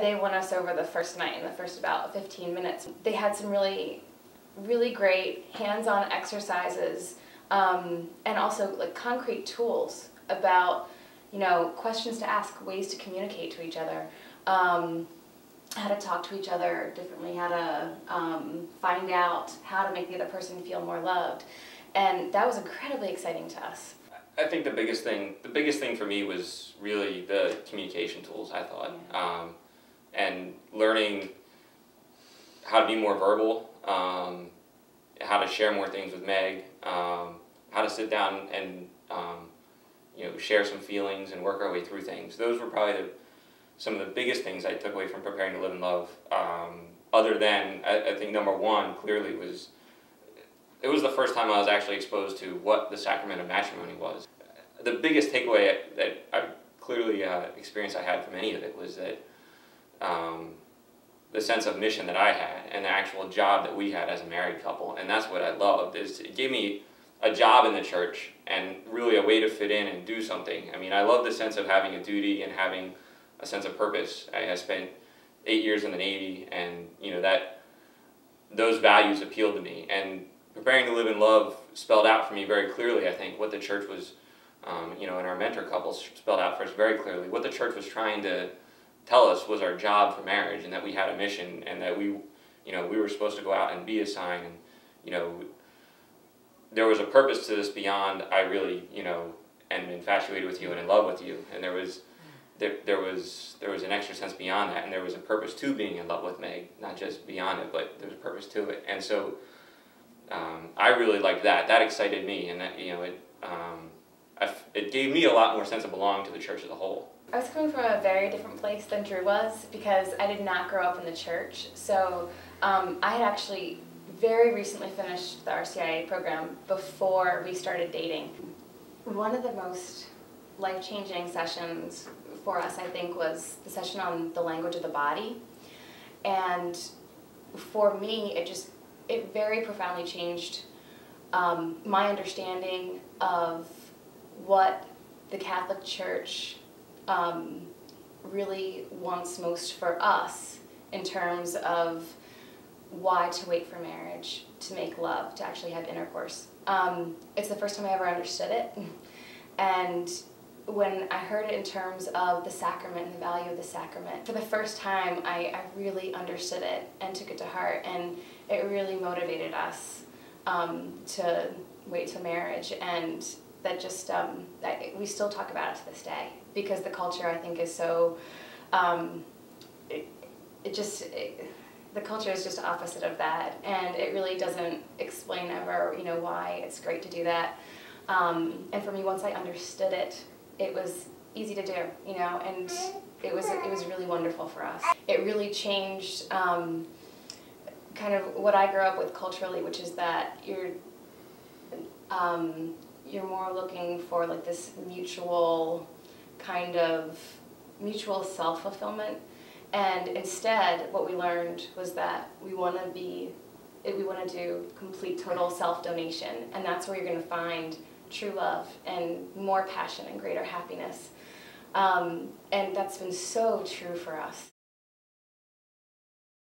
They won us over the first night in the first about 15 minutes. They had some really great hands-on exercises and also like concrete tools about, questions to ask, ways to communicate to each other, how to talk to each other differently, how to find out how to make the other person feel more loved. And that was incredibly exciting to us. I think the biggest thing for me was really the communication tools, I thought. Yeah. And learning how to be more verbal, how to share more things with Meg, how to sit down and share some feelings and work our way through things. Those were probably some of the biggest things I took away from preparing to live in love. Other than, I think number one clearly was, it was the first time I was actually exposed to what the sacrament of matrimony was. The biggest takeaway that I clearly experience I had from any of it was that the sense of mission that I had and the actual job that we had as a married couple, and that's what I loved, is it gave me a job in the church and really a way to fit in and do something. I mean, I love the sense of having a duty and having a sense of purpose. I spent 8 years in the Navy, and those values appealed to me. And preparing to live in love spelled out for me very clearly, I think, what the church was, and our mentor couples spelled out for us very clearly. What the church was trying to tell us was our job for marriage, and that we had a mission, and that we were supposed to go out and be a sign, and there was a purpose to this beyond I really am infatuated with you and in love with you, and there was an extra sense beyond that, and there was a purpose to being in love with Meg, not just beyond it, but there was a purpose to it. And so I really liked that. That excited me, and that it gave me a lot more sense of belonging to the church as a whole. I was coming from a very different place than Drew was because I did not grow up in the church. So I had actually very recently finished the RCIA program before we started dating. One of the most life-changing sessions for us, I think, was the session on the language of the body. And for me, it very profoundly changed my understanding of what the Catholic Church really wants most for us in terms of why to wait for marriage, to make love, to actually have intercourse. It's the first time I ever understood it. And when I heard it in terms of the sacrament and the value of the sacrament, for the first time I really understood it and took it to heart, and it really motivated us to wait till marriage. And that just, we still talk about it to this day, because the culture, I think, is so, the culture is just opposite of that, and it really doesn't explain ever, why it's great to do that. And for me, once I understood it, it was easy to do, and it was really wonderful for us. It really changed kind of what I grew up with culturally, which is that you're more looking for like this mutual self-fulfillment, and instead what we learned was that we want to do complete total self-donation, and that's where you're going to find true love and more passion and greater happiness, and that's been so true for us.